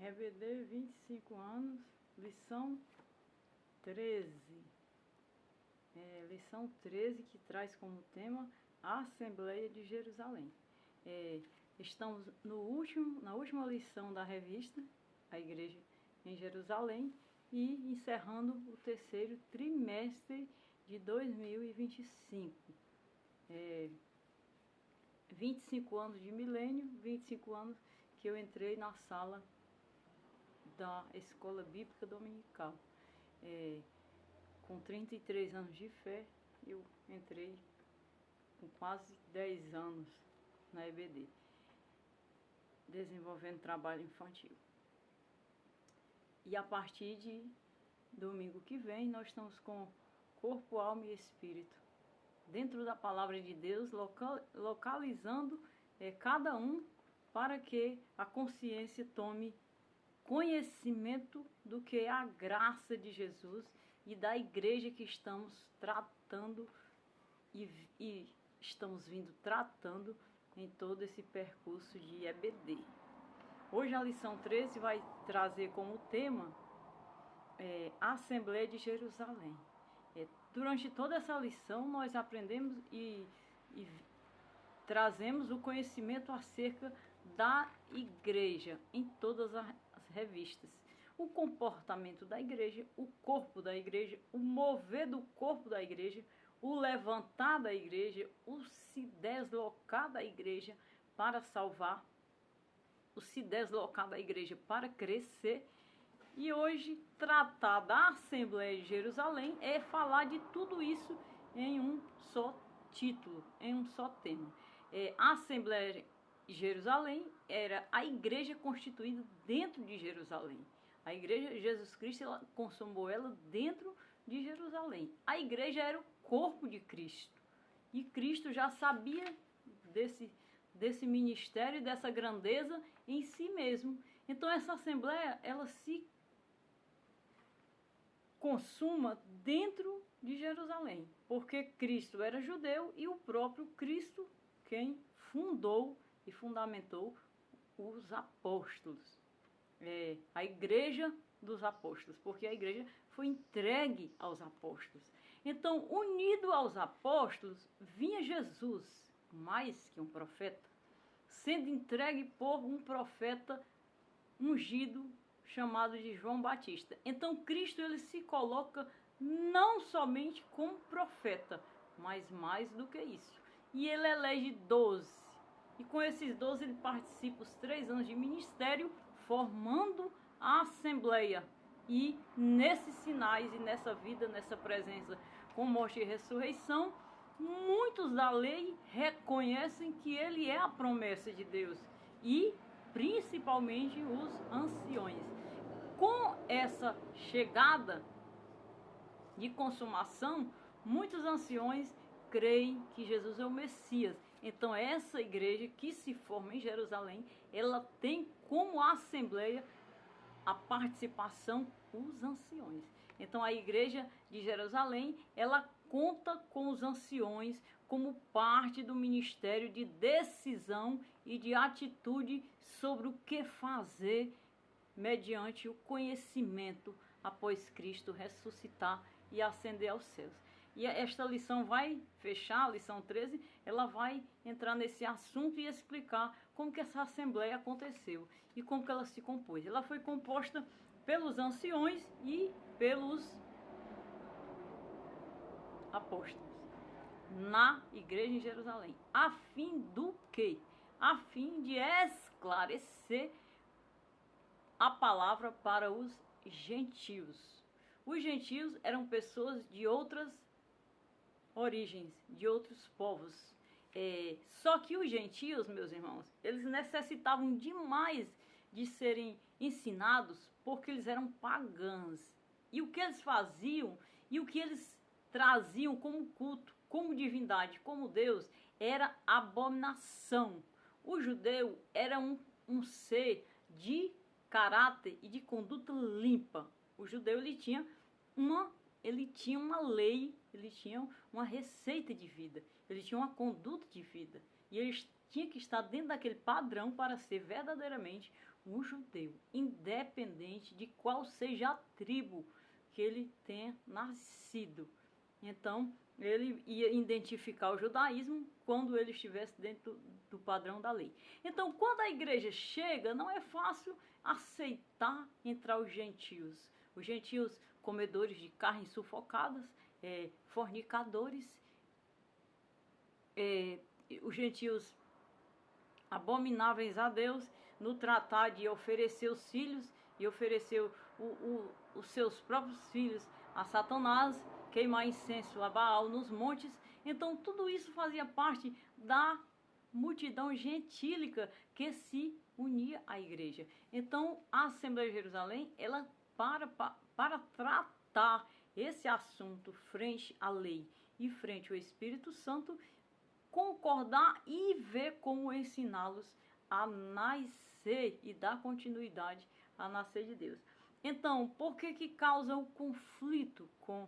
EBD, 25 anos, lição 13. Lição 13, que traz como tema a Assembleia de Jerusalém. Estamos na última lição da revista, a Igreja em Jerusalém, e encerrando o terceiro trimestre de 2025. 25 anos de milênio, 25 anos que eu entrei na sala da Escola Bíblica Dominical. Com 33 anos de fé, eu entrei com quase 10 anos na EBD, desenvolvendo trabalho infantil. E a partir de domingo que vem, nós estamos com corpo, alma e espírito, dentro da palavra de Deus, localizando cada um para que a consciência tome conhecimento do que é a graça de Jesus e da igreja que estamos tratando e estamos vindo tratando em todo esse percurso de EBD. Hoje a lição 13 vai trazer como tema a Assembleia de Jerusalém. Durante toda essa lição nós aprendemos e trazemos o conhecimento acerca da igreja em todas as revistas. O comportamento da igreja, o corpo da igreja, o mover do corpo da igreja, o levantar da igreja, o se deslocar da igreja para salvar, o se deslocar da igreja para crescer. E hoje, tratar da Assembleia de Jerusalém é falar de tudo isso em um só título, em um só tema. A Assembleia de Jerusalém era a igreja constituída dentro de Jerusalém. A igreja de Jesus Cristo, ela consumou ela dentro de Jerusalém. A igreja era o corpo de Cristo. E Cristo já sabia desse ministério, dessa grandeza em si mesmo. Então essa Assembleia, ela se consuma dentro de Jerusalém, porque Cristo era judeu e o próprio Cristo quem fundou e fundamentou os apóstolos. A igreja dos apóstolos, porque a igreja foi entregue aos apóstolos. Então, unido aos apóstolos, vinha Jesus, mais que um profeta, sendo entregue por um profeta ungido, chamado de João Batista. Então Cristo, ele se coloca não somente como profeta, mas mais do que isso. E ele elege 12. E com esses 12 ele participa os 3 anos de ministério, formando a Assembleia. E nesses sinais e nessa vida, nessa presença com morte e ressurreição, muitos da lei reconhecem que ele é a promessa de Deus. E principalmente os anciões. Com essa chegada de consumação, muitos anciões creem que Jesus é o Messias. Então essa igreja que se forma em Jerusalém, ela tem como assembleia a participação dos anciões. Então a igreja de Jerusalém, ela conta com os anciões como parte do ministério de decisão e de atitude sobre o que fazer mediante o conhecimento após Cristo ressuscitar e ascender aos céus. E esta lição vai fechar, a lição 13, ela vai entrar nesse assunto e explicar como que essa assembleia aconteceu e como que ela se compôs. Ela foi composta pelos anciões e pelos apóstolos na igreja em Jerusalém. A fim do quê? A fim de esclarecer a palavra para os gentios. Os gentios eram pessoas de outras origens, de outros povos. Só que os gentios, meus irmãos, eles necessitavam demais de serem ensinados porque eles eram pagãos. E o que eles faziam e o que eles traziam como culto, como divindade, como Deus, era abominação. O judeu era um ser de caráter e de conduta limpa. O judeu ele tinha uma lei, ele tinha uma receita de vida, ele tinha uma conduta de vida. E eles tinha que estar dentro daquele padrão para ser verdadeiramente um judeu, independente de qual seja a tribo que ele tenha nascido. Então, ele ia identificar o judaísmo quando ele estivesse dentro do padrão da lei. Então, quando a igreja chega, não é fácil aceitar entrar os gentios. Os gentios comedores de carnes sufocadas, fornicadores, os gentios abomináveis a Deus, no tratar de oferecer os filhos e oferecer os seus próprios filhos a Satanás, queimar incenso a Baal nos montes. Então tudo isso fazia parte da multidão gentílica que se unia à igreja. Então a Assembleia de Jerusalém, ela para tratar esse assunto frente à lei e frente ao Espírito Santo, concordar e ver como ensiná-los a nascer e dar continuidade a nascer de Deus. Então, por que causa o conflito com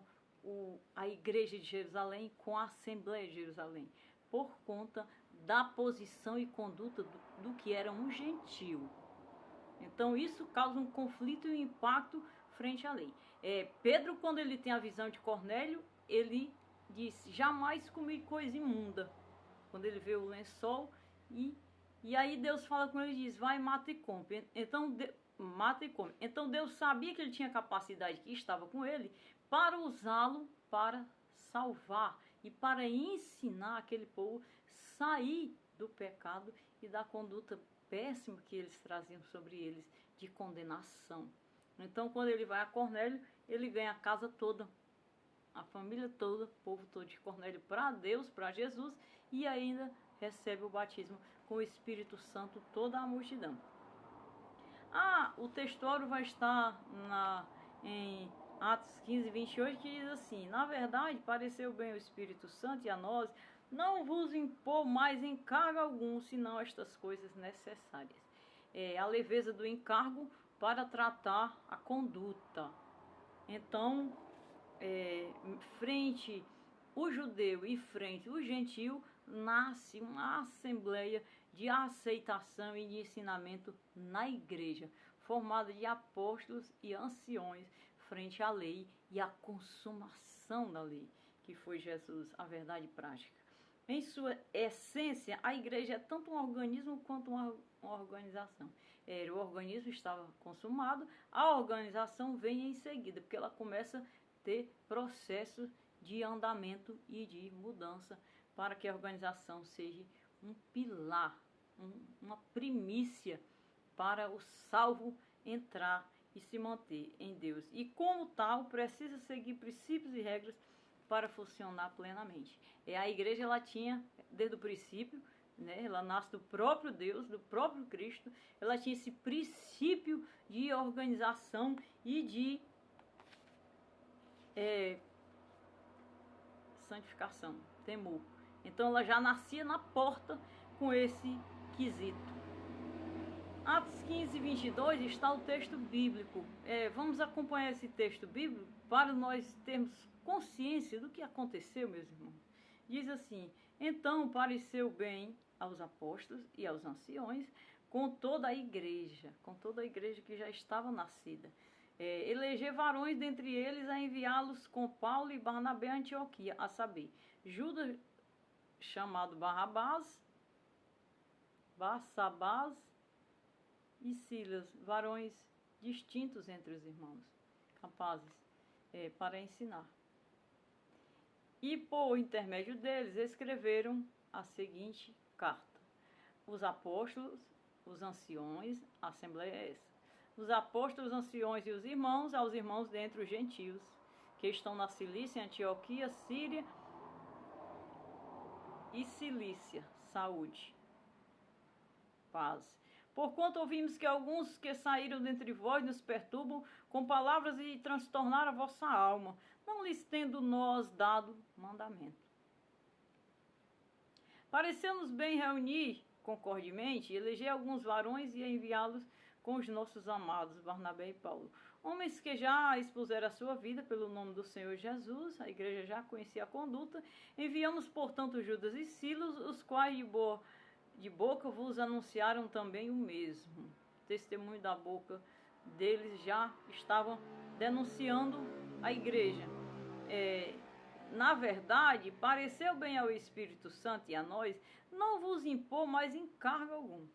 a igreja de Jerusalém, com a Assembleia de Jerusalém? Por conta da posição e conduta do que era um gentio. Então, isso causa um conflito e um impacto frente à lei. Pedro, quando ele tem a visão de Cornélio, ele disse: jamais comi coisa imunda. Quando ele vê o lençol, e aí Deus fala com ele e diz: vai, mata e come. Então Deus sabia que ele tinha capacidade, que estava com ele, para usá-lo para salvar e para ensinar aquele povo a sair do pecado e da conduta péssima que eles traziam sobre eles, de condenação. Então, quando ele vai a Cornélio, ele ganha a casa toda, a família toda, o povo todo de Cornélio para Deus, para Jesus, e ainda recebe o batismo com o Espírito Santo, toda a multidão. O textório vai estar em Atos 15, 28, que diz assim: na verdade, pareceu bem o Espírito Santo e a nós não vos impor mais encargo algum, senão estas coisas necessárias. A leveza do encargo para tratar a conduta. Então, frente o judeu e frente o gentio, nasce uma assembleia de aceitação e de ensinamento na igreja, formada de apóstolos e anciões frente à lei e à consumação da lei, que foi Jesus, a verdade prática. Em sua essência, a igreja é tanto um organismo quanto uma organização. O organismo estava consumado, a organização vem em seguida, porque ela começa a ter processo de andamento e de mudança para que a organização seja um pilar, uma primícia para o salvo entrar e se manter em Deus. E como tal, precisa seguir princípios e regras para funcionar plenamente. A igreja, ela tinha, desde o princípio, ela nasce do próprio Deus, do próprio Cristo, ela tinha esse princípio de organização e de santificação, temor. Então ela já nascia na porta com esse quesito. Atos 15, 22 está o texto bíblico. Vamos acompanhar esse texto bíblico para nós termos consciência do que aconteceu, meus irmãos. Diz assim: então pareceu bem aos apóstolos e aos anciões, com toda a igreja que já estava nascida, eleger varões dentre eles, a enviá-los com Paulo e Barnabé a Antioquia, a saber, Judas, chamado Barsabás e Silas, varões distintos entre os irmãos, capazes para ensinar. E por intermédio deles escreveram a seguinte carta: os apóstolos, os anciões, a assembleia é essa, os apóstolos, os anciões e os irmãos, aos irmãos dentre os gentios, que estão na Cilícia, Antioquia, Síria e Cilícia, saúde, paz. Porquanto ouvimos que alguns que saíram dentre vós nos perturbam com palavras e transtornaram a vossa alma, não lhes tendo nós dado mandamento. Pareceu-nos bem reunir concordemente, eleger alguns varões e enviá-los com os nossos amados Barnabé e Paulo, homens que já expuseram a sua vida pelo nome do Senhor Jesus, a igreja já conhecia a conduta. Enviamos, portanto, Judas e Silas, os quais de boa de boca vos anunciaram também o mesmo. Testemunho da boca deles já estavam denunciando a igreja. Na verdade, pareceu bem ao Espírito Santo e a nós não vos impor mais encargo algum,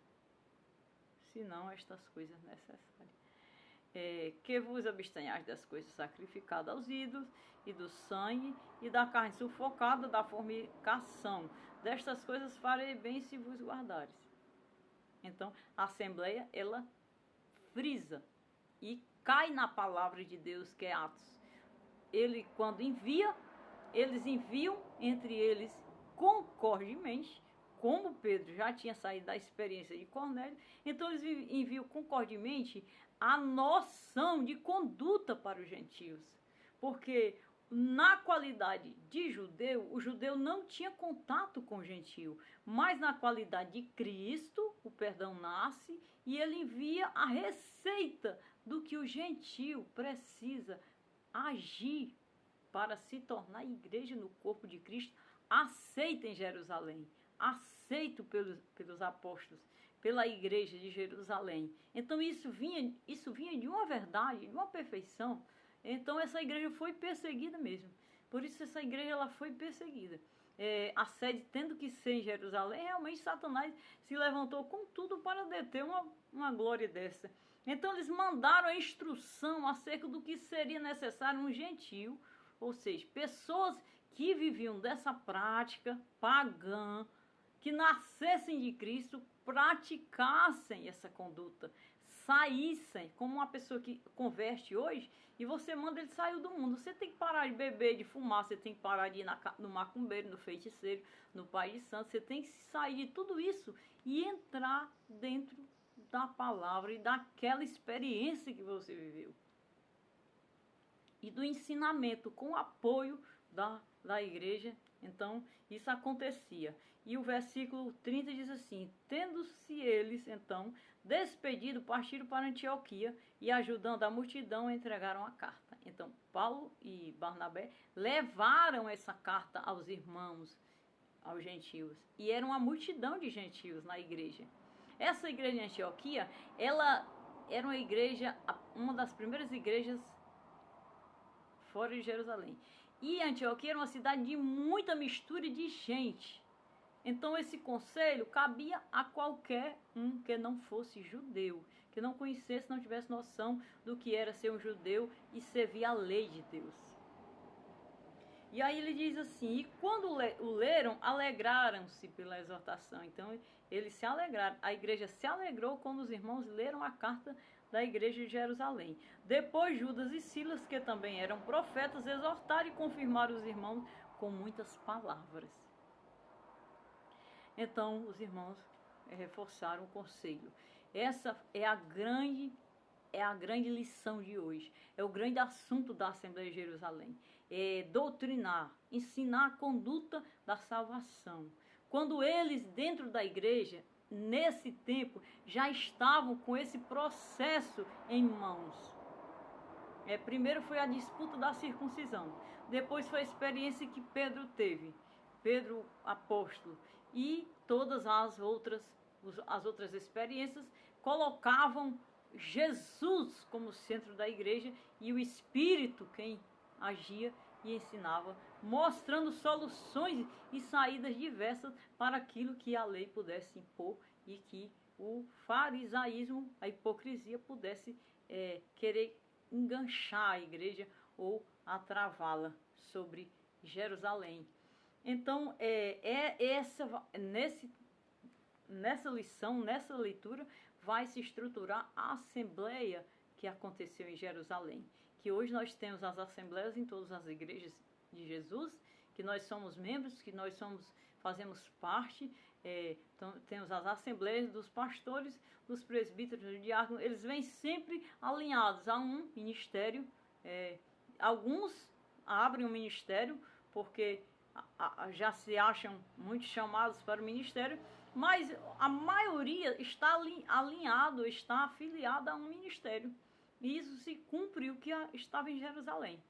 senão estas coisas necessárias. Que vos abstenhais das coisas sacrificadas aos ídolos, e do sangue, e da carne sufocada, da fornicação. Destas coisas farei bem se vos guardares. Então, a Assembleia, ela frisa e cai na palavra de Deus, que é Atos. Ele, quando envia, eles enviam entre eles concordemente, como Pedro já tinha saído da experiência de Cornélio, então eles enviam concordemente a noção de conduta para os gentios. Porque na qualidade de judeu, o judeu não tinha contato com o gentio, mas na qualidade de Cristo, o perdão nasce e ele envia a receita do que o gentio precisa agir para se tornar igreja no corpo de Cristo, aceita em Jerusalém, aceito pelos apóstolos, pela igreja de Jerusalém. Então isso vinha de uma verdade, de uma perfeição. Então essa igreja foi perseguida mesmo. Por isso essa igreja ela foi perseguida. A sede tendo que ser em Jerusalém, realmente Satanás se levantou com tudo para deter uma glória dessa. Então eles mandaram a instrução acerca do que seria necessário um gentio, ou seja, pessoas que viviam dessa prática pagã, que nascessem de Cristo, praticassem essa conduta, saíssem, como uma pessoa que converte hoje, e você manda ele sair do mundo. Você tem que parar de beber, de fumar, você tem que parar de ir no macumbeiro, no feiticeiro, no pai de santo, você tem que sair de tudo isso e entrar dentro da palavra e daquela experiência que você viveu. E do ensinamento com o apoio da igreja. Então, isso acontecia. E o versículo 30 diz assim: tendo-se eles, então, despedido, partiram para Antioquia e, ajudando a multidão, entregaram a carta. Então, Paulo e Barnabé levaram essa carta aos irmãos, aos gentios. E era uma multidão de gentios na igreja. Essa igreja de Antioquia, ela era uma igreja, uma das primeiras igrejas fora de Jerusalém. E Antioquia era uma cidade de muita mistura de gente. Então esse conselho cabia a qualquer um que não fosse judeu, que não conhecesse, não tivesse noção do que era ser um judeu e servir a lei de Deus. E aí ele diz assim: e quando o leram, alegraram-se pela exortação. Então eles se alegraram, a igreja se alegrou quando os irmãos leram a carta da igreja de Jerusalém. Depois Judas e Silas, que também eram profetas, exortaram e confirmaram os irmãos com muitas palavras. Então os irmãos reforçaram o conselho. Essa é a grande lição de hoje. É o grande assunto da Assembleia de Jerusalém. É doutrinar, ensinar a conduta da salvação. Quando eles, dentro da igreja, nesse tempo, já estavam com esse processo em mãos. Primeiro foi a disputa da circuncisão. Depois foi a experiência que Pedro teve. Pedro apóstolo. E todas as outras experiências colocavam Jesus como centro da igreja e o Espírito quem agia e ensinava, mostrando soluções e saídas diversas para aquilo que a lei pudesse impor e que o farisaísmo, a hipocrisia, pudesse querer enganchar a igreja ou atravá-la sobre Jerusalém. Então, nessa lição, nessa leitura, vai se estruturar a assembleia que aconteceu em Jerusalém. Que hoje nós temos as assembleias em todas as igrejas de Jesus, que nós somos membros, que nós fazemos parte. Então, temos as assembleias dos pastores, dos presbíteros, dos diáconos. Eles vêm sempre alinhados a um ministério. Alguns abrem um ministério porque já se acham muito chamados para o ministério, mas a maioria está alinhado, está afiliada a um ministério. E isso se cumpre o que estava em Jerusalém.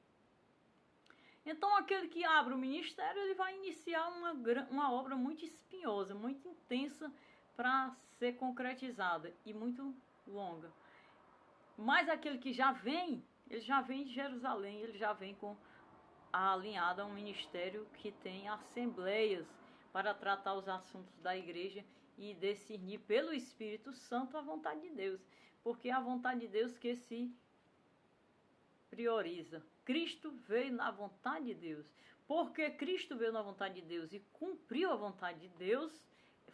Então, aquele que abre o ministério, ele vai iniciar uma obra muito espinhosa, muito intensa para ser concretizada e muito longa. Mas aquele que já vem, ele já vem de Jerusalém, ele já vem alinhado a um ministério que tem assembleias para tratar os assuntos da igreja e discernir pelo Espírito Santo a vontade de Deus. Porque é a vontade de Deus que se prioriza. Cristo veio na vontade de Deus. Porque Cristo veio na vontade de Deus e cumpriu a vontade de Deus,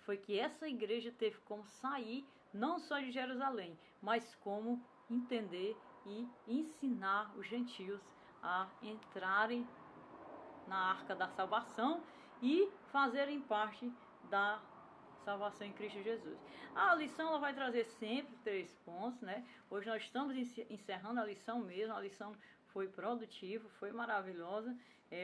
foi que essa igreja teve como sair, não só de Jerusalém, mas como entender e ensinar os gentios a entrarem na arca da salvação e fazerem parte da salvação em Cristo Jesus. A lição ela vai trazer sempre 3 pontos, né? Hoje nós estamos encerrando a lição mesmo, a lição foi produtiva, foi maravilhosa.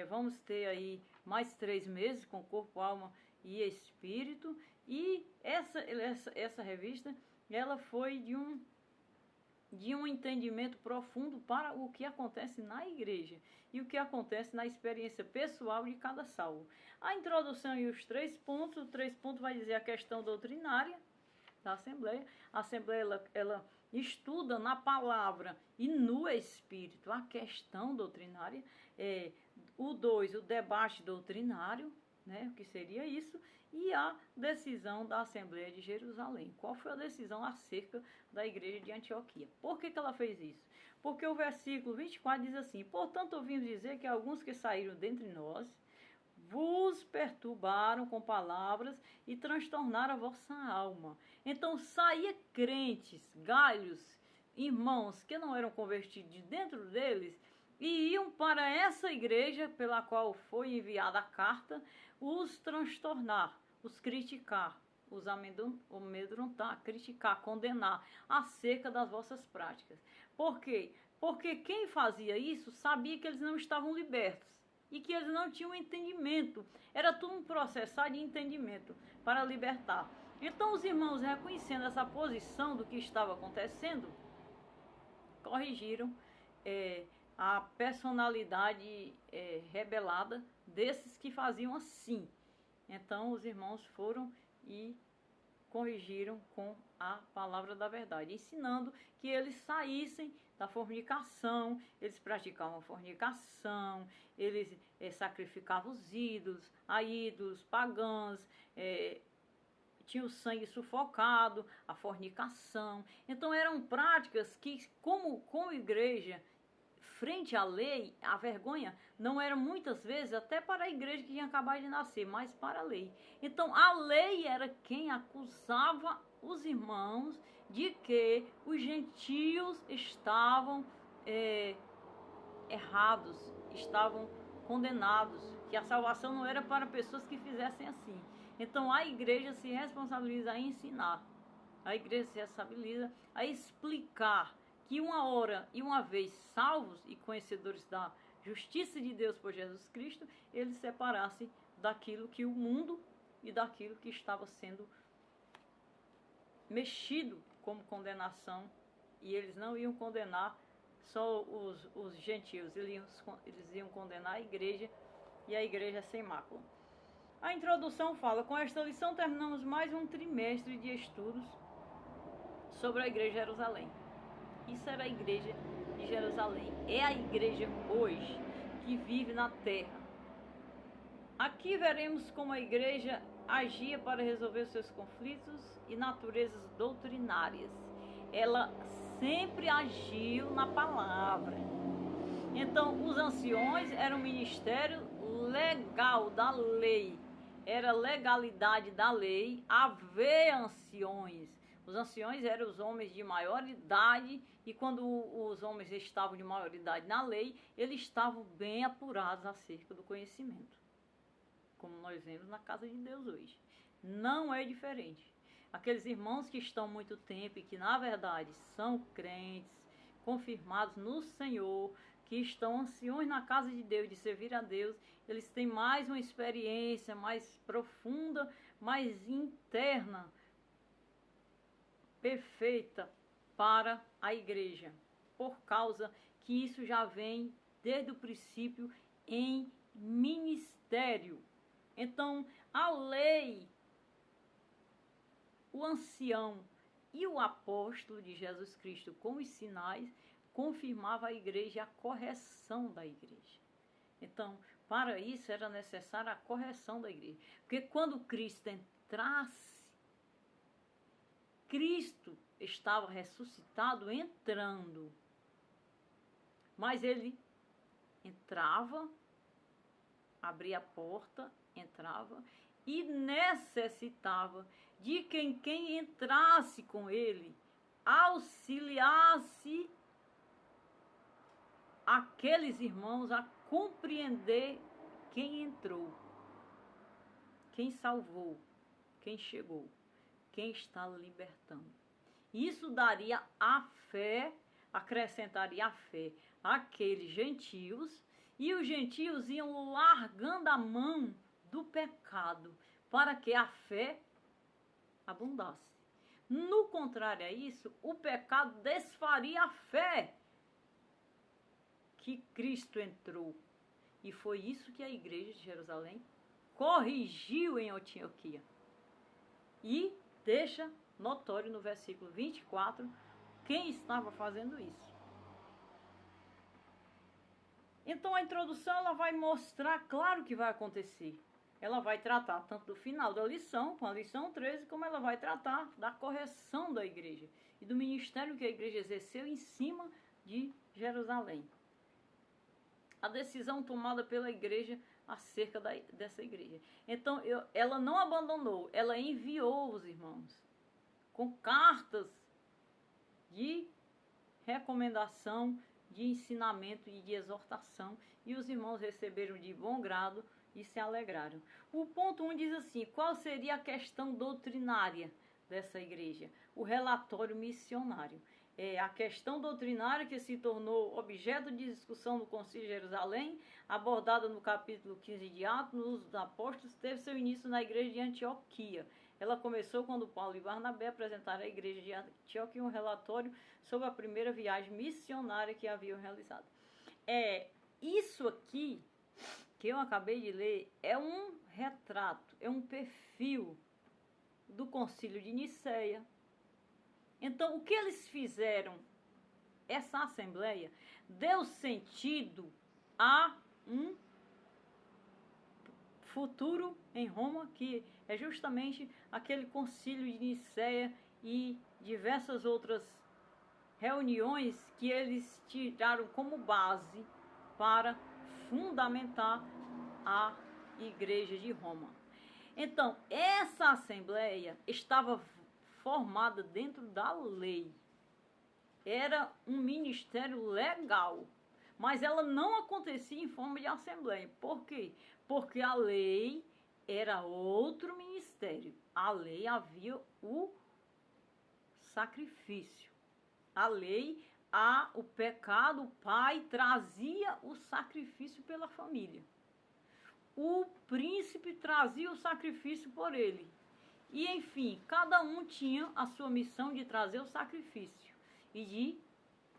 Vamos ter aí mais 3 meses com corpo, alma e espírito. E essa revista, ela foi de um entendimento profundo para o que acontece na igreja e o que acontece na experiência pessoal de cada salvo. A introdução e os 3 pontos, o 3 pontos vai dizer a questão doutrinária da Assembleia. A Assembleia ela estuda na palavra e no Espírito a questão doutrinária. O 2, o debate doutrinário, né, o que seria isso, e a decisão da Assembleia de Jerusalém. Qual foi a decisão acerca da igreja de Antioquia? Por que ela fez isso? Porque o versículo 24 diz assim: portanto, ouvimos dizer que alguns que saíram dentre nós vos perturbaram com palavras e transtornaram a vossa alma. Então saía crentes, galhos, irmãos que não eram convertidos de dentro deles e iam para essa igreja pela qual foi enviada a carta, os transtornar, os criticar, os amedrontar, criticar, condenar acerca das vossas práticas. Por quê? Porque quem fazia isso sabia que eles não estavam libertos e que eles não tinham entendimento. Era tudo um processo de entendimento para libertar. Então os irmãos, reconhecendo essa posição do que estava acontecendo, corrigiram a personalidade rebelada desses que faziam assim. Então os irmãos foram e corrigiram com a palavra da verdade, ensinando que eles saíssem da fornicação. Eles praticavam a fornicação, eles sacrificavam os ídolos, a ídolos pagãos, tinha o sangue sufocado, a fornicação. Então eram práticas que, como igreja, frente à lei, a vergonha não era muitas vezes até para a igreja que tinha acabado de nascer, mas para a lei. Então a lei era quem acusava os irmãos de que os gentios estavam errados, estavam condenados, que a salvação não era para pessoas que fizessem assim. Então a igreja se responsabiliza a ensinar, a igreja se responsabiliza a explicar que uma hora e uma vez salvos e conhecedores da justiça de Deus por Jesus Cristo, eles separassem daquilo que o mundo e daquilo que estava sendo mexido como condenação, e eles não iam condenar só os gentios, eles iam condenar a igreja, e a igreja é sem mácula. A introdução fala: com esta lição terminamos mais um trimestre de estudos sobre a igreja de Jerusalém. Isso era a igreja de Jerusalém. É a igreja hoje que vive na terra. Aqui veremos como a igreja agia para resolver seus conflitos e naturezas doutrinárias. Ela sempre agiu na palavra. Então, os anciões eram um ministério legal da lei. Era legalidade da lei haver anciões. Os anciões eram os homens de maior idade, e quando os homens estavam de maior idade na lei, eles estavam bem apurados acerca do conhecimento, como nós vemos na casa de Deus hoje. Não é diferente. Aqueles irmãos que estão muito tempo e que na verdade são crentes, confirmados no Senhor, que estão anciões na casa de Deus, de servir a Deus, eles têm mais uma experiência mais profunda, mais interna, perfeita para a igreja, por causa que isso já vem desde o princípio em ministério. Então, a lei o ancião e o apóstolo de Jesus Cristo com os sinais confirmava a igreja e a correção da igreja. Então, para isso era necessária a correção da igreja. Porque quando Cristo entrasse, Cristo estava ressuscitado entrando. Mas ele entrava, abria a porta, entrava e necessitava de quem entrasse com ele, auxiliasse aqueles irmãos a compreender quem entrou, quem salvou, quem chegou, quem está libertando. Isso daria a fé, acrescentaria a fé àqueles gentios, e os gentios iam largando a mão do pecado para que a fé abundasse. No contrário a isso, o pecado desfaria a fé que Cristo entrou. E foi isso que a igreja de Jerusalém corrigiu em Antioquia. E deixa notório no versículo 24 quem estava fazendo isso. Então a introdução ela vai mostrar claro o que vai acontecer. Ela vai tratar tanto do final da lição, com a lição 13, como ela vai tratar da correção da igreja e do ministério que a igreja exerceu em cima de Jerusalém. A decisão tomada pela igreja acerca dessa igreja. Então, ela não abandonou, ela enviou os irmãos com cartas de recomendação, de ensinamento e de exortação, e os irmãos receberam de bom grado e se alegraram. O ponto 1 diz assim: qual seria a questão doutrinária dessa igreja? O relatório missionário. É a questão doutrinária que se tornou objeto de discussão no Concílio de Jerusalém, abordada no capítulo 15 de Atos, no uso dos apóstolos, teve seu início na igreja de Antioquia. Ela começou quando Paulo e Barnabé apresentaram à igreja de Antioquia um relatório sobre a primeira viagem missionária que haviam realizado. Isso aqui, que eu acabei de ler, é um retrato, é um perfil do Concílio de Niceia. Então, o que eles fizeram, essa assembleia, deu sentido a um futuro em Roma, que é justamente aquele concílio de Niceia e diversas outras reuniões que eles tiraram como base para fundamentar a igreja de Roma. Então, essa assembleia estava formada dentro da lei. Era um ministério legal, mas ela não acontecia em forma de assembleia. Por quê? Porque a lei era outro ministério. A lei havia o sacrifício. A lei, o pecado, o pai trazia o sacrifício pela família. O príncipe trazia o sacrifício por ele. E, enfim, cada um tinha a sua missão de trazer o sacrifício e de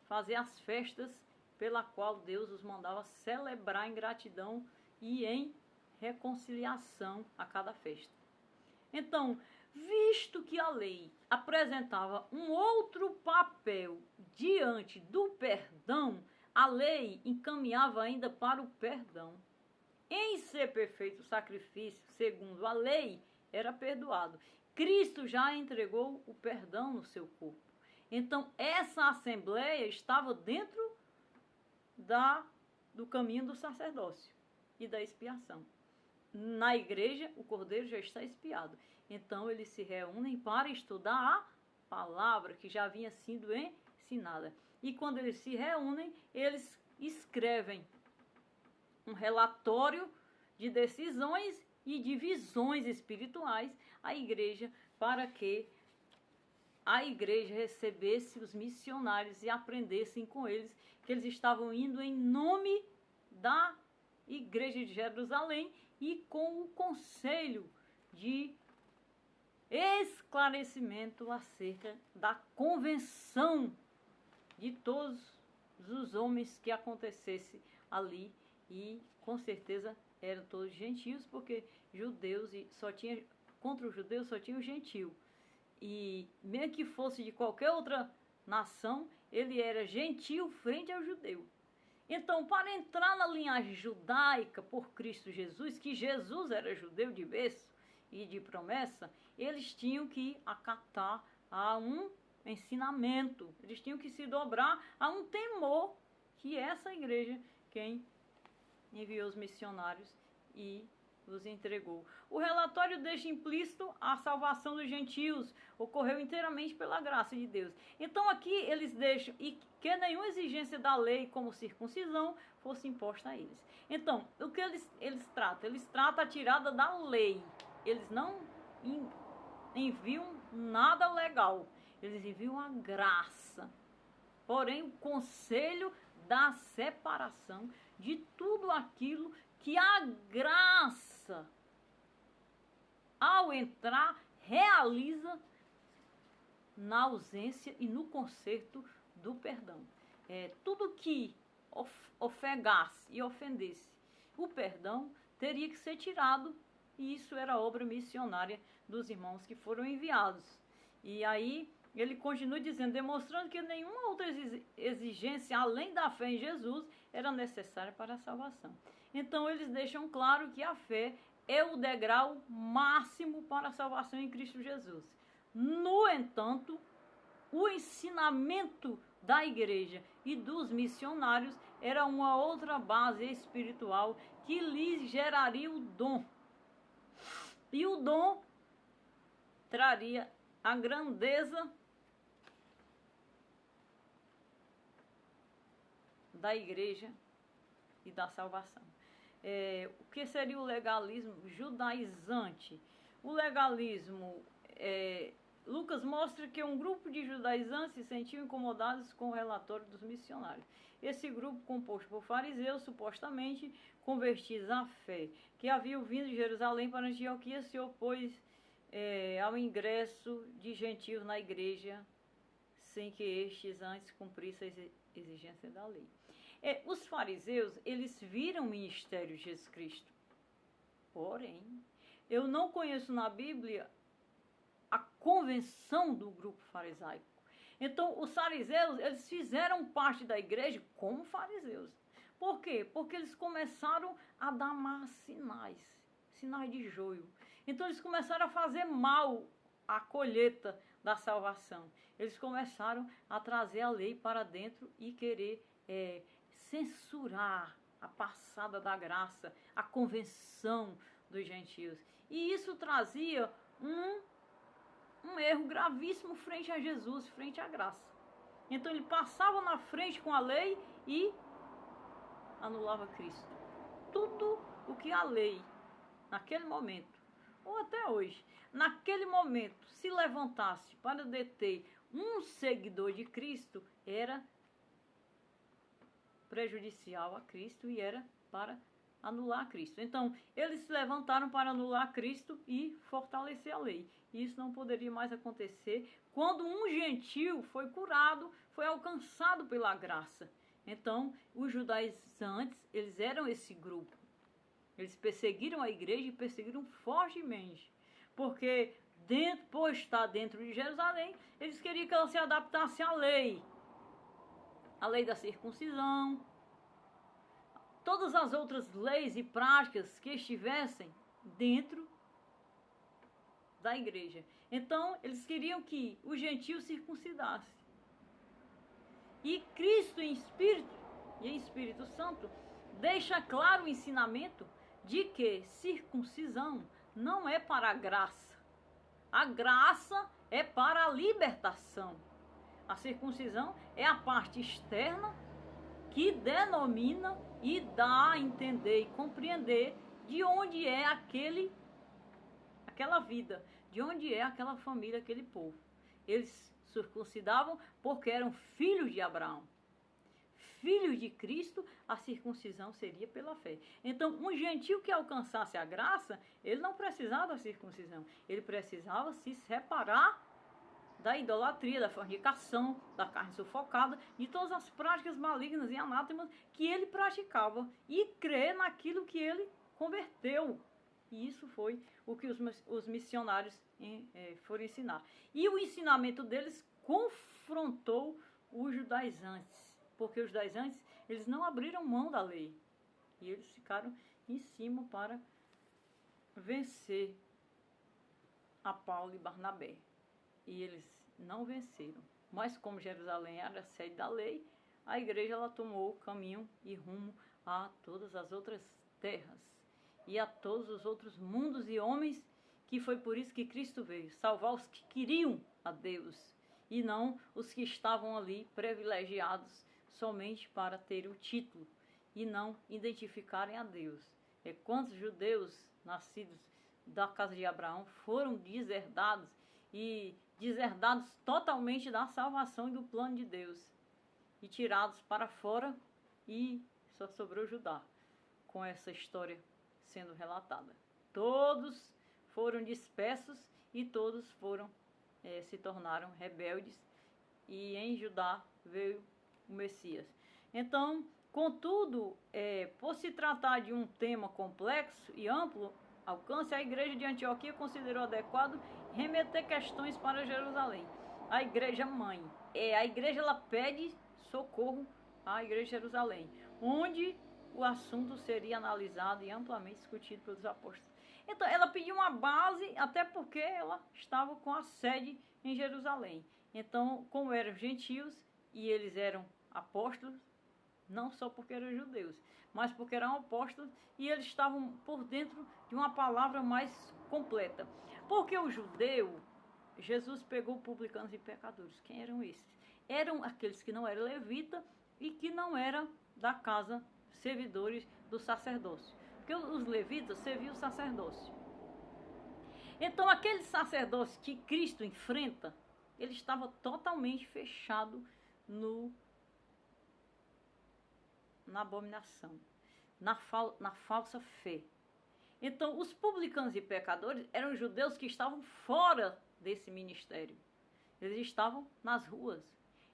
fazer as festas pela qual Deus os mandava celebrar em gratidão e em reconciliação a cada festa. Então, visto que a lei apresentava um outro papel diante do perdão, a lei encaminhava ainda para o perdão. Em ser perfeito o sacrifício, segundo a lei, era perdoado. Cristo já entregou o perdão no seu corpo. Então, essa assembleia estava dentro do caminho do sacerdócio e da expiação. Na igreja, o cordeiro já está expiado. Então, eles se reúnem para estudar a palavra que já havia sido ensinada. E quando eles se reúnem, eles escrevem um relatório de decisões e de visões espirituais à igreja, para que a igreja recebesse os missionários e aprendessem com eles que eles estavam indo em nome da igreja de Jerusalém e com o conselho de esclarecimento acerca da convenção de todos os homens que acontecesse ali, e com certeza eram todos gentios, porque judeus, e contra os judeus só tinha o gentio. e mesmo que fosse de qualquer outra nação, ele era gentil frente ao judeu. Então, para entrar na linhagem judaica por Cristo Jesus, que Jesus era judeu de berço e de promessa, eles tinham que acatar a um ensinamento, eles tinham que se dobrar a um temor que essa igreja, quem enviou os missionários e os entregou. O relatório deixa implícito a salvação dos gentios, ocorreu inteiramente pela graça de Deus. Então aqui eles deixam e que nenhuma exigência da lei, como circuncisão, fosse imposta a eles. Então, o que eles tratam? Eles tratam a tirada da lei. Eles não enviam nada legal, eles enviam a graça. Porém, o conselho da separação de tudo aquilo que a graça, ao entrar, realiza na ausência e no conserto do perdão. Tudo que ofegasse e ofendesse o perdão teria que ser tirado, e isso era obra missionária dos irmãos que foram enviados. E aí ele continua dizendo, demonstrando que nenhuma outra exigência além da fé em Jesus era necessária para a salvação. Então eles deixam claro que a fé é o degrau máximo para a salvação em Cristo Jesus. No entanto, o ensinamento da igreja e dos missionários era uma outra base espiritual que lhes geraria o dom. E o dom traria a grandeza da igreja e da salvação. O que seria o legalismo judaizante? O legalismo, Lucas mostra que um grupo de judaizantes se sentiu incomodados com o relatório dos missionários. Esse grupo, composto por fariseus, supostamente convertidos à fé, que haviam vindo de Jerusalém para Antioquia, se opôs ao ingresso de gentios na igreja, sem que estes antes cumprissem a exigência da lei. Os fariseus, eles viram o ministério de Jesus Cristo. Porém, eu não conheço na Bíblia a convenção do grupo farisaico. Então, os fariseus, eles fizeram parte da igreja como fariseus. Por quê? Porque eles começaram a dar más sinais de joio. Então, eles começaram a fazer mal à colheita da salvação. Eles começaram a trazer a lei para dentro e querer censurar a passada da graça, a convenção dos gentios. E isso trazia um erro gravíssimo frente a Jesus, frente à graça. Então ele passava na frente com a lei e anulava Cristo. Tudo o que a lei, naquele momento, ou até hoje, naquele momento, se levantasse para deter um seguidor de Cristo, era prejudicial a Cristo e era para anular Cristo. Então, eles se levantaram para anular Cristo e fortalecer a lei. E isso não poderia mais acontecer quando um gentio foi curado, foi alcançado pela graça. Então, os judaizantes, eles eram esse grupo. Eles perseguiram a igreja e perseguiram fortemente. Porque, por estar dentro de Jerusalém, eles queriam que ela se adaptasse à lei. A lei da circuncisão, todas as outras leis e práticas que estivessem dentro da igreja. Então, eles queriam que o gentio circuncidasse. E Cristo em Espírito e em Espírito Santo deixa claro o ensinamento de que circuncisão não é para a graça. A graça é para a libertação. A circuncisão é a parte externa que denomina e dá a entender e compreender de onde é aquela vida, de onde é aquela família, aquele povo. Eles circuncidavam porque eram filhos de Abraão. Filhos de Cristo, a circuncisão seria pela fé. Então, um gentio que alcançasse a graça, ele não precisava da circuncisão. Ele precisava se separar da idolatria, da fornicação, da carne sufocada, de todas as práticas malignas e anátemas que ele praticava e crer naquilo que ele converteu. E isso foi o que os missionários foram ensinar. E o ensinamento deles confrontou os judaizantes, porque os judaizantes, eles não abriram mão da lei. E eles ficaram em cima para vencer a Paulo e Barnabé. E eles não venceram. Mas como Jerusalém era a sede da lei, a igreja ela tomou o caminho e rumo a todas as outras terras e a todos os outros mundos e homens, que foi por isso que Cristo veio, salvar os que queriam a Deus e não os que estavam ali privilegiados somente para ter o título e não identificarem a Deus. Quantos judeus nascidos da casa de Abraão foram deserdados e deserdados totalmente da salvação e do plano de Deus e tirados para fora, e só sobrou Judá com essa história sendo relatada. Todos foram dispersos e todos se tornaram rebeldes, e em Judá veio o Messias. Então, contudo, por se tratar de um tema complexo e amplo alcance, a igreja de Antioquia considerou adequado remeter questões para Jerusalém. A igreja mãe, a igreja ela pede socorro à igreja de Jerusalém, onde o assunto seria analisado e amplamente discutido pelos apóstolos. Então, ela pediu uma base, até porque ela estava com a sede em Jerusalém. Então, como eram gentios e eles eram apóstolos, não só porque eram judeus, mas porque eram apóstolos e eles estavam por dentro de uma palavra mais completa. Porque o judeu, Jesus pegou publicanos e pecadores. Quem eram esses? Eram aqueles que não eram levita e que não eram da casa, servidores do sacerdócio. Porque os levitas serviam o sacerdócio. Então, aquele sacerdócio que Cristo enfrenta, ele estava totalmente fechado na abominação, na falsa fé. Então, os publicanos e pecadores eram judeus que estavam fora desse ministério. Eles estavam nas ruas,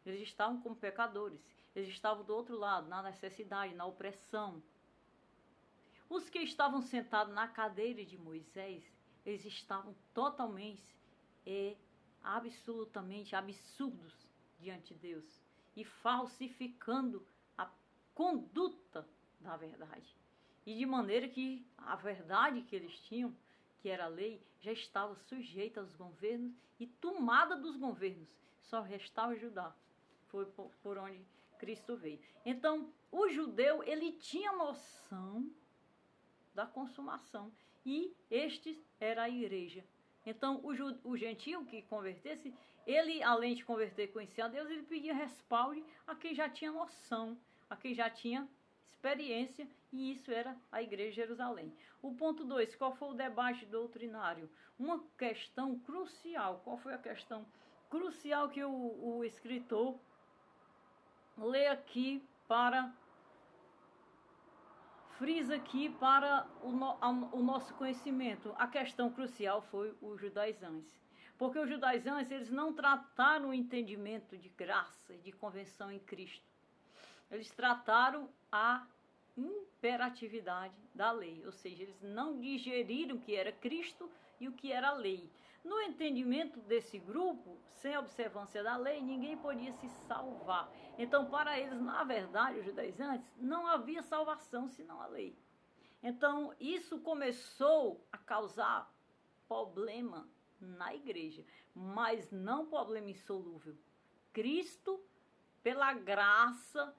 eles estavam como pecadores, eles estavam do outro lado, na necessidade, na opressão. Os que estavam sentados na cadeira de Moisés, eles estavam totalmente, absolutamente absurdos diante de Deus e falsificando a conduta da verdade. E de maneira que a verdade que eles tinham, que era a lei, já estava sujeita aos governos e tomada dos governos. Só restava Judá. Foi por onde Cristo veio. Então, o judeu, ele tinha noção da consumação. E este era a igreja. Então, o gentio que convertesse, ele, além de converter, conhecer a Deus, ele pedia respaldo a quem já tinha noção, a quem já tinha experiência, e isso era a igreja de Jerusalém. O ponto 2, qual foi o debate doutrinário? Uma questão crucial. Qual foi a questão crucial que o escritor lê aqui frisa aqui para o nosso conhecimento? A questão crucial foi os judaizantes. Porque os judaizantes, eles não trataram o entendimento de graça e de convenção em Cristo. Eles trataram a imperatividade da lei, ou seja, eles não digeriram o que era Cristo e o que era a lei. No entendimento desse grupo, sem observância da lei, ninguém podia se salvar. Então, para eles, na verdade, os judaizantes, não havia salvação senão a lei. Então, isso começou a causar problema na igreja, mas não problema insolúvel. Cristo, pela graça,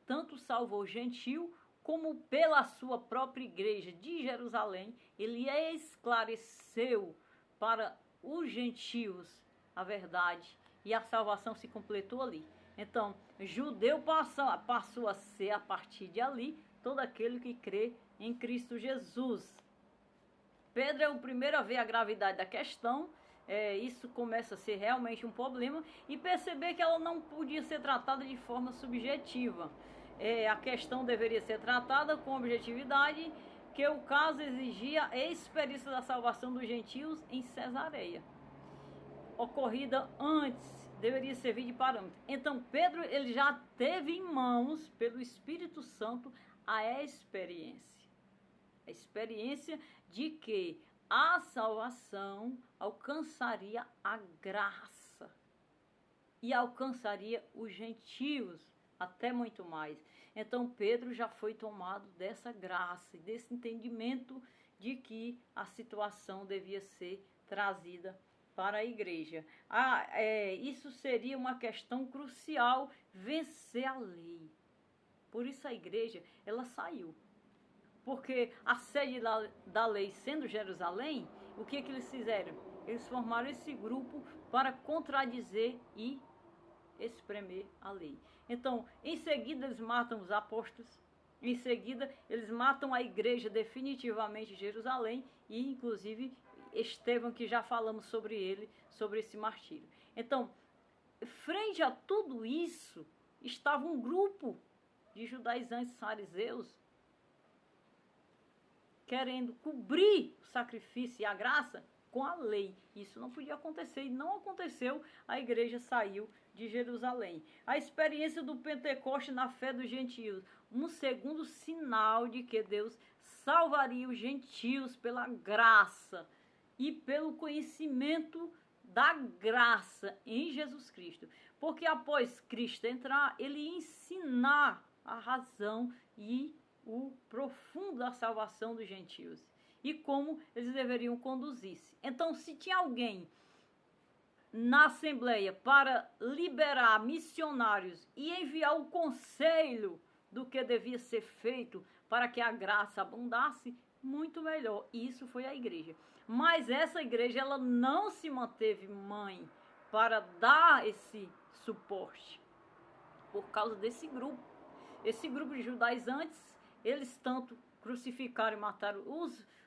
tanto salvou o gentio, como pela sua própria igreja de Jerusalém, ele esclareceu para os gentios a verdade, e a salvação se completou ali. Então, judeu passou a ser, a partir de ali, todo aquele que crê em Cristo Jesus. Pedro é o primeiro a ver a gravidade da questão. Isso começa a ser realmente um problema, e perceber que ela não podia ser tratada de forma subjetiva. A questão deveria ser tratada com objetividade, que o caso exigia a experiência da salvação dos gentios em Cesareia, ocorrida antes, deveria servir de parâmetro. Então, Pedro, ele já teve em mãos, pelo Espírito Santo, a experiência de que a salvação alcançaria a graça e alcançaria os gentios, até muito mais. Então Pedro já foi tomado dessa graça e desse entendimento de que a situação devia ser trazida para a igreja. Isso seria uma questão crucial, vencer a lei. Por isso a igreja, ela saiu. Porque a sede da lei sendo Jerusalém, o que eles fizeram? Eles formaram esse grupo para contradizer e espremer a lei. Então, em seguida eles matam os apóstolos, em seguida eles matam a igreja definitivamente em Jerusalém e inclusive Estevão, que já falamos sobre ele, sobre esse martírio. Então, frente a tudo isso, estava um grupo de judaizantes fariseus querendo cobrir o sacrifício e a graça com a lei. Isso não podia acontecer e não aconteceu. A igreja saiu de Jerusalém. A experiência do Pentecoste na fé dos gentios, um segundo sinal de que Deus salvaria os gentios pela graça e pelo conhecimento da graça em Jesus Cristo. Porque após Cristo entrar, ele ia ensinar a razão e o profundo da salvação dos gentios e como eles deveriam conduzir-se. Então, se tinha alguém na Assembleia para liberar missionários e enviar o conselho do que devia ser feito para que a graça abundasse, muito melhor. Isso foi a igreja. Mas essa igreja, ela não se manteve mãe para dar esse suporte por causa desse grupo. Esse grupo de judaizantes, eles tanto crucificaram e mataram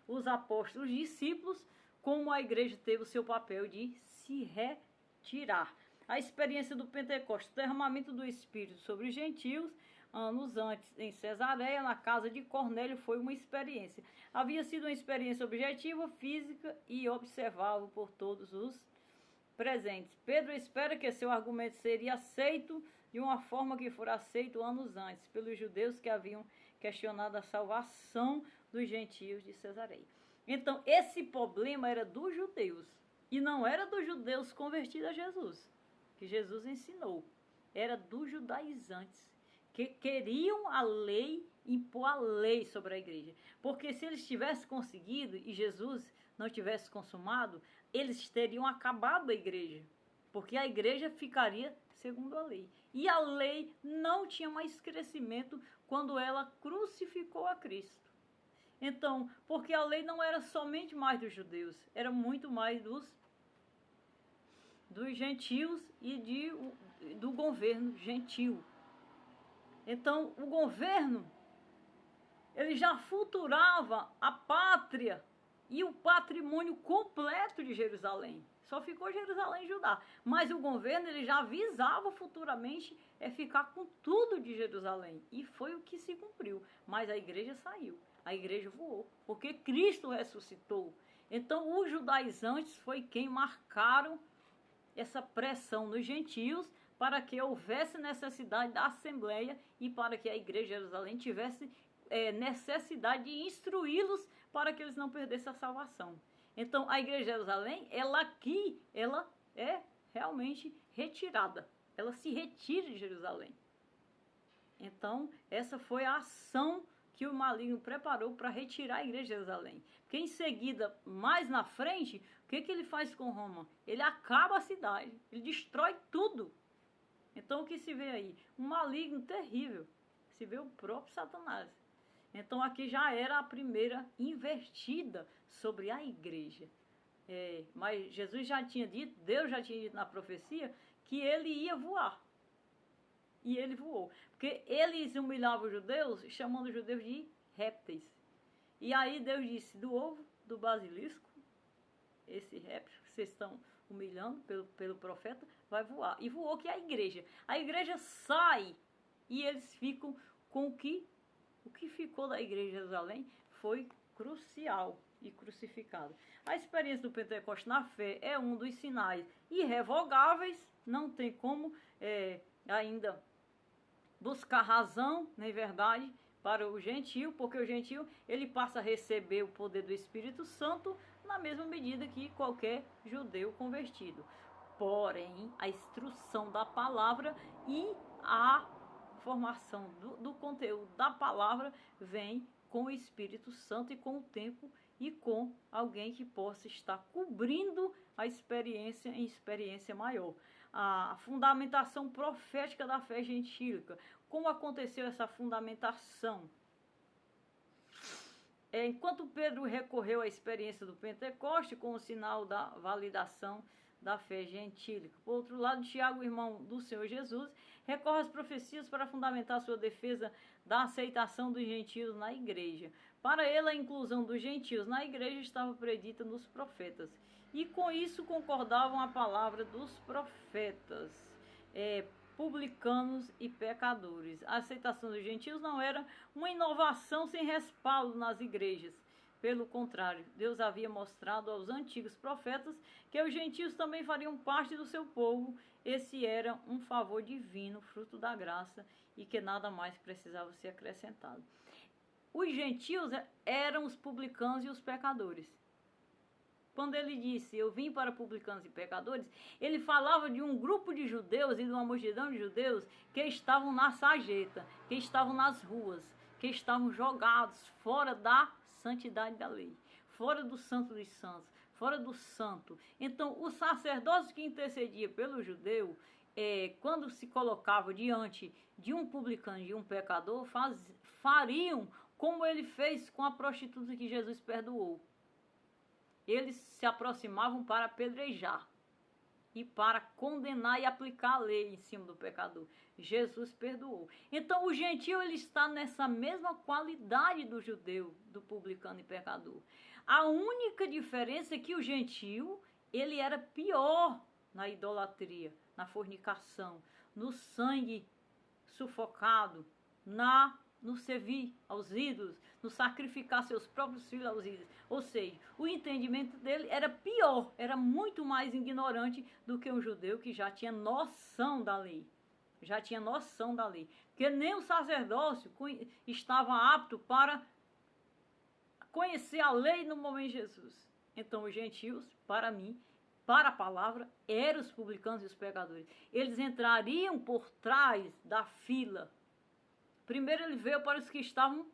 os apóstolos, os discípulos, como a igreja teve o seu papel de se retirar. A experiência do Pentecostes, o derramamento do Espírito sobre os gentios, anos antes, em Cesareia, na casa de Cornélio, foi uma experiência. Havia sido uma experiência objetiva, física e observável por todos os presentes. Pedro espera que seu argumento seria aceito de uma forma que fora aceito anos antes, pelos judeus que haviam questionado a salvação dos gentios de Cesareia. Então, esse problema era dos judeus, e não era dos judeus convertidos a Jesus, que Jesus ensinou. Era dos judaizantes, que queriam a lei, impor a lei sobre a igreja. Porque se eles tivessem conseguido e Jesus não tivesse consumado, eles teriam acabado a igreja. Porque a igreja ficaria segundo a lei. E a lei não tinha mais crescimento quando ela crucificou a Cristo. Então, porque a lei não era somente mais dos judeus, era muito mais dos gentios e do governo gentil. Então, o governo, ele já futurava a pátria e o patrimônio completo de Jerusalém. Só ficou Jerusalém e Judá. Mas o governo, ele já visava futuramente ficar com tudo de Jerusalém. E foi o que se cumpriu. Mas a igreja saiu. A igreja voou. Porque Cristo ressuscitou. Então, os judaizantes foi quem marcaram essa pressão nos gentios para que houvesse necessidade da Assembleia e para que a igreja de Jerusalém tivesse necessidade de instruí-los para que eles não perdessem a salvação. Então, a igreja de Jerusalém, ela é realmente retirada. Ela se retira de Jerusalém. Então, essa foi a ação que o maligno preparou para retirar a igreja de Jerusalém. Porque em seguida, mais na frente, o que ele faz com Roma? Ele acaba a cidade, ele destrói tudo. Então, o que se vê aí? Um maligno terrível. Se vê o próprio Satanás. Então, aqui já era a primeira investida sobre a igreja. Mas Jesus já tinha dito, Deus já tinha dito na profecia, que ele ia voar. E ele voou. Porque eles humilhavam os judeus, chamando os judeus de répteis. E aí Deus disse, do ovo do basilisco, esse réptil que vocês estão humilhando pelo profeta, vai voar. E voou, que é a igreja. A igreja sai e eles ficam com o que ficou da igreja de Jerusalém foi crucial e crucificado. A experiência do Pentecostes na fé é um dos sinais irrevogáveis, não tem como ainda buscar razão, na verdade, para o gentio, porque o gentio ele passa a receber o poder do Espírito Santo na mesma medida que qualquer judeu convertido. Porém, a instrução da palavra e a formação do conteúdo da palavra vem com o Espírito Santo e com o tempo e com alguém que possa estar cobrindo a experiência em experiência maior. A fundamentação profética da fé gentílica. Como aconteceu essa fundamentação? Enquanto Pedro recorreu à experiência do Pentecoste com o sinal da validação da fé gentílica. Por outro lado, Tiago, irmão do Senhor Jesus, recorre às profecias para fundamentar sua defesa da aceitação dos gentios na igreja. Para ele, a inclusão dos gentios na igreja estava predita nos profetas. E com isso concordavam a palavra dos profetas, publicanos e pecadores. A aceitação dos gentios não era uma inovação sem respaldo nas igrejas. Pelo contrário, Deus havia mostrado aos antigos profetas que os gentios também fariam parte do seu povo. Esse era um favor divino, fruto da graça, e que nada mais precisava ser acrescentado. Os gentios eram os publicanos e os pecadores. Quando ele disse, eu vim para publicanos e pecadores, ele falava de um grupo de judeus e de uma multidão de judeus que estavam na sarjeta, que estavam nas ruas, que estavam jogados fora da santidade da lei, fora do santo dos santos, fora do santo. Então, o sacerdócio que intercedia pelo judeu, quando se colocava diante de um publicano e de um pecador, fariam como ele fez com a prostituta que Jesus perdoou. Eles se aproximavam para apedrejar e para condenar e aplicar a lei em cima do pecador. Jesus perdoou. Então o gentio ele está nessa mesma qualidade do judeu, do publicano e pecador. A única diferença é que o gentio ele era pior na idolatria, na fornicação, no sangue sufocado, no servir aos ídolos, no sacrificar seus próprios filhos aos ídolos. Ou seja, o entendimento dele era pior, era muito mais ignorante do que um judeu que já tinha noção da lei. Já tinha noção da lei. Porque nem o sacerdócio estava apto para conhecer a lei no momento de Jesus. Então os gentios, para mim, para a palavra, eram os publicanos e os pecadores. Eles entrariam por trás da fila. Primeiro ele veio para os que estavam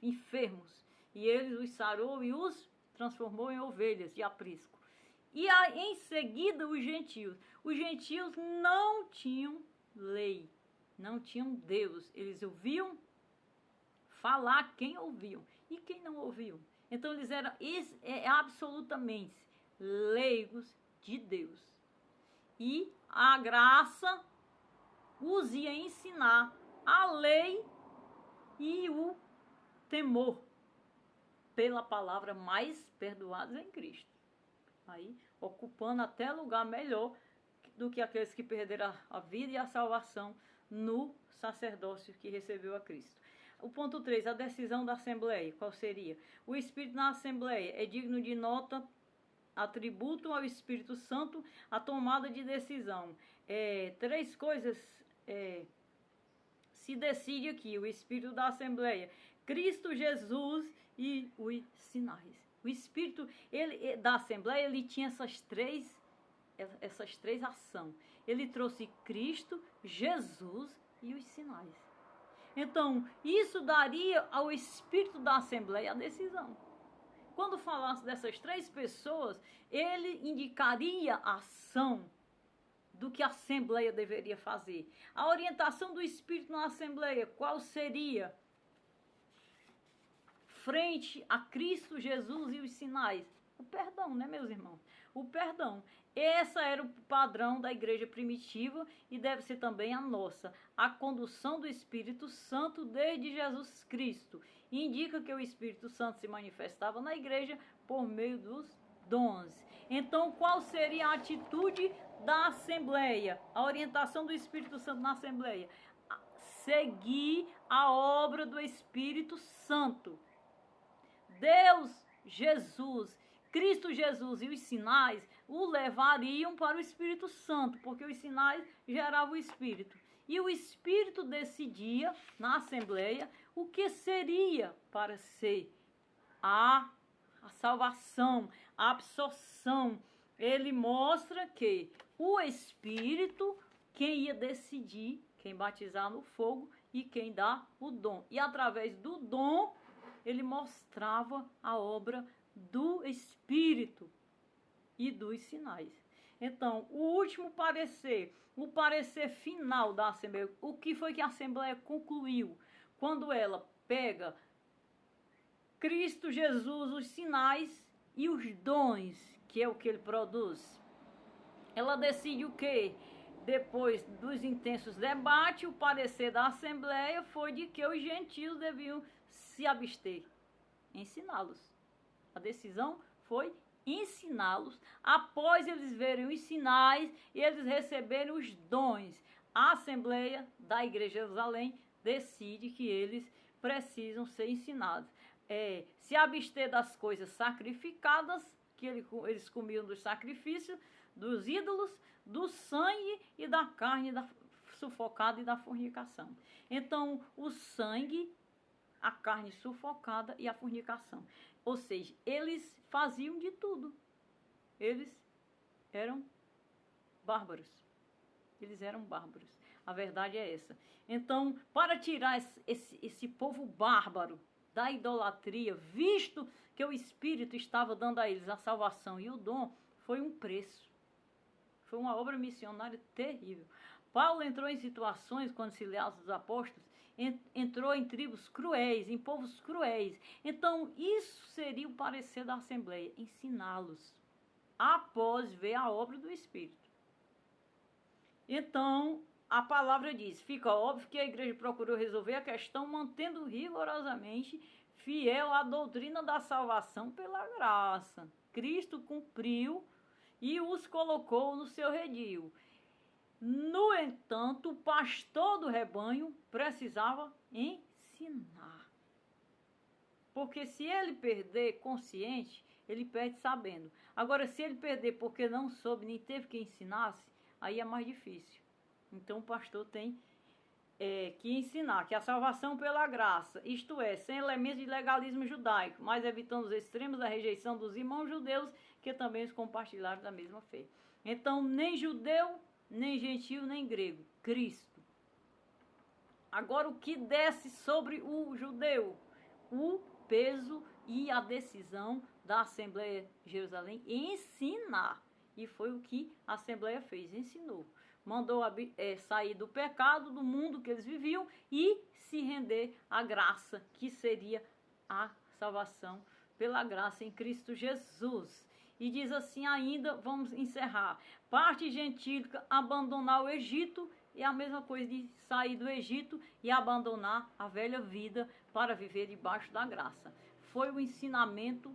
enfermos, e ele os sarou e os transformou em ovelhas de aprisco. E em seguida os gentios. Os gentios não tinham lei, não tinham Deus. Eles ouviam falar quem ouviam e quem não ouviam. Então eles eram absolutamente leigos de Deus. E a graça os ia ensinar a lei e o temor pela palavra, mais perdoados em Cristo. Aí, ocupando até lugar melhor do que aqueles que perderam a vida e a salvação no sacerdócio que recebeu a Cristo. O ponto 3, a decisão da Assembleia. Qual seria? O Espírito na Assembleia é digno de nota, atributo ao Espírito Santo a tomada de decisão. Três coisas se decide aqui: o Espírito da Assembleia, Cristo Jesus e os sinais. O Espírito da Assembleia, ele tinha essas três ações. Ele trouxe Cristo, Jesus e os sinais. Então, isso daria ao Espírito da Assembleia a decisão. Quando falasse dessas três pessoas, ele indicaria a ação do que a Assembleia deveria fazer. A orientação do Espírito na Assembleia, qual seria? Frente a Cristo, Jesus e os sinais. O perdão, né, meus irmãos? O perdão. Esse era o padrão da igreja primitiva e deve ser também a nossa. A condução do Espírito Santo desde Jesus Cristo. Indica que o Espírito Santo se manifestava na igreja por meio dos dons. Então, qual seria a atitude da Assembleia? A orientação do Espírito Santo na Assembleia? Seguir a obra do Espírito Santo. Deus, Jesus, Cristo Jesus e os sinais o levariam para o Espírito Santo, porque os sinais geravam o Espírito. E o Espírito decidia na Assembleia o que seria para ser a salvação, absorção. Ele mostra que o Espírito, quem ia decidir, quem batizar no fogo e quem dá o dom. E através do dom, ele mostrava a obra do Espírito e dos sinais. Então, o último parecer, o parecer final da Assembleia, o que foi que a Assembleia concluiu? Quando ela pega Cristo Jesus, os sinais e os dons, que é o que ele produz. Ela decide o quê? Depois dos intensos debates, o parecer da Assembleia foi de que os gentios deviam se abster, ensiná-los. A decisão foi ensiná-los, após eles verem os sinais e eles receberem os dons. A Assembleia da Igreja de Jerusalém decide que eles precisam ser ensinados. Se abster das coisas sacrificadas, que eles comiam dos sacrifícios, dos ídolos, do sangue e da carne sufocada e da fornicação. Então, o sangue, a carne sufocada e a fornicação. Ou seja, eles faziam de tudo. Eles eram bárbaros. Eles eram bárbaros. A verdade é essa. Então, para tirar esse povo bárbaro da idolatria, visto que o Espírito estava dando a eles a salvação e o dom, foi um preço. Foi uma obra missionária terrível. Paulo entrou em situações, quando se lê Atos dos Apóstolos, entrou em tribos cruéis, em povos cruéis. Então, isso seria o parecer da Assembleia, ensiná-los, após ver a obra do Espírito. Então, a palavra diz, fica óbvio que a igreja procurou resolver a questão mantendo rigorosamente fiel à doutrina da salvação pela graça. Cristo cumpriu e os colocou no seu redil. No entanto, o pastor do rebanho precisava ensinar. Porque se ele perder consciente, ele perde sabendo. Agora, se ele perder porque não soube, nem teve quem ensinasse, aí é mais difícil. Então, o pastor tem que ensinar que a salvação pela graça, isto é, sem elementos de legalismo judaico, mas evitando os extremos da rejeição dos irmãos judeus, que também os compartilharam da mesma fé. Então, nem judeu, nem gentil, nem grego, Cristo. Agora, o que desce sobre o judeu? O peso e a decisão da Assembleia de Jerusalém ensinar. E foi o que a Assembleia fez, ensinou. Mandou sair do pecado, do mundo que eles viviam e se render à graça, que seria a salvação pela graça em Cristo Jesus. E diz assim ainda, vamos encerrar, parte gentílica abandonar o Egito, é a mesma coisa de sair do Egito e abandonar a velha vida para viver debaixo da graça. Foi o ensinamento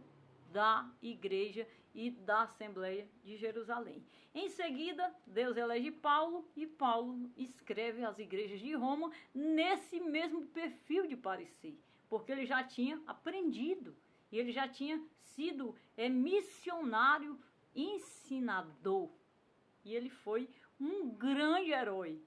da igreja e da Assembleia de Jerusalém. Em seguida, Deus elege Paulo e Paulo escreve às igrejas de Roma nesse mesmo perfil de parecer, porque ele já tinha aprendido e ele já tinha sido missionário, ensinador. E ele foi um grande herói.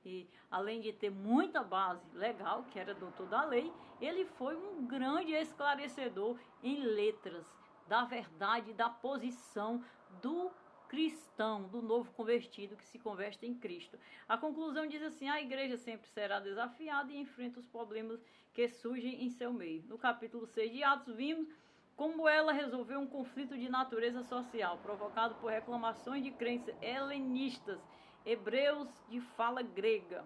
E além de ter muita base legal, que era doutor da lei, ele foi um grande esclarecedor em letras, da verdade, da posição do cristão, do novo convertido que se converte em Cristo. A conclusão diz assim, a igreja sempre será desafiada e enfrenta os problemas que surgem em seu meio. No capítulo 6 de Atos, vimos como ela resolveu um conflito de natureza social, provocado por reclamações de crenças helenistas, hebreus de fala grega.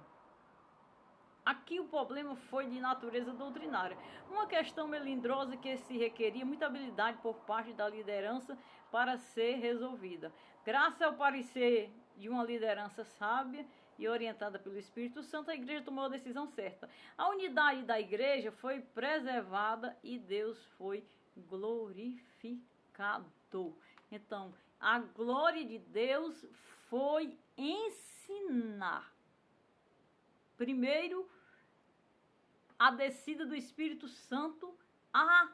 Aqui o problema foi de natureza doutrinária. Uma questão melindrosa que se requeria muita habilidade por parte da liderança para ser resolvida. Graças ao parecer de uma liderança sábia e orientada pelo Espírito Santo, a igreja tomou a decisão certa. A unidade da igreja foi preservada e Deus foi glorificado. Então, a glória de Deus foi ensinar. Primeiro, a descida do Espírito Santo, a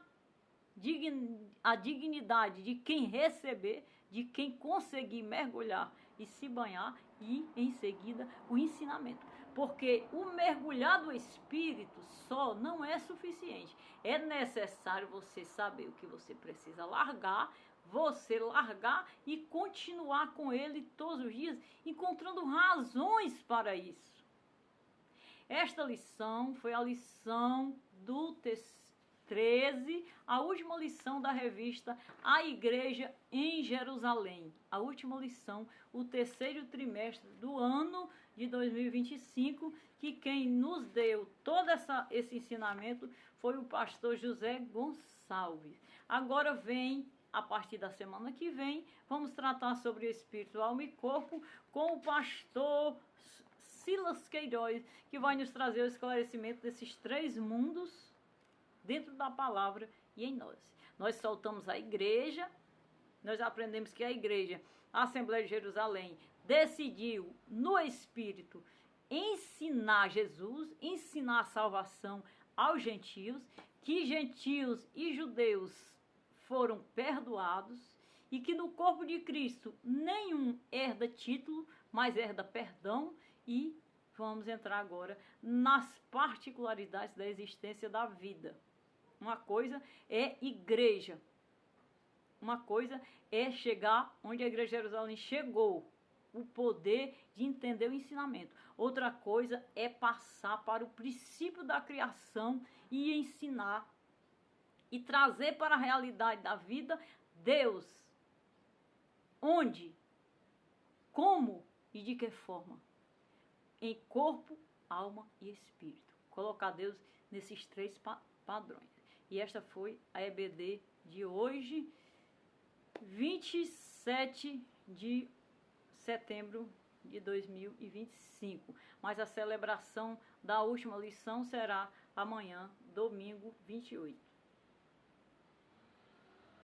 dignidade de quem receber, de quem conseguir mergulhar e se banhar, e em seguida o ensinamento. Porque o mergulhar do Espírito só não é suficiente. É necessário você saber o que você precisa largar, você largar e continuar com ele todos os dias, encontrando razões para isso. Esta lição foi a lição do 13, a última lição da revista A Igreja em Jerusalém. A última lição, o terceiro trimestre do ano de 2025, que quem nos deu todo esse ensinamento foi o pastor José Gonçalves. Agora vem, a partir da semana que vem, vamos tratar sobre o espírito, alma e corpo com o pastor Silas Queiroz, que vai nos trazer o esclarecimento desses três mundos dentro da palavra e em nós. Nós soltamos a igreja, nós aprendemos que a igreja, a Assembleia de Jerusalém, decidiu no Espírito ensinar Jesus, ensinar a salvação aos gentios, que gentios e judeus foram perdoados e que no corpo de Cristo nenhum herda título, mas herda perdão. E vamos entrar agora nas particularidades da existência da vida. Uma coisa é igreja. Uma coisa é chegar onde a Igreja de Jerusalém chegou. O poder de entender o ensinamento. Outra coisa é passar para o princípio da criação e ensinar e trazer para a realidade da vida Deus. Onde? Como e de que forma? Em corpo, alma e espírito. Colocar Deus nesses três padrões. E esta foi a EBD de hoje, 27 de setembro de 2025. Mas a celebração da última lição será amanhã, domingo 28.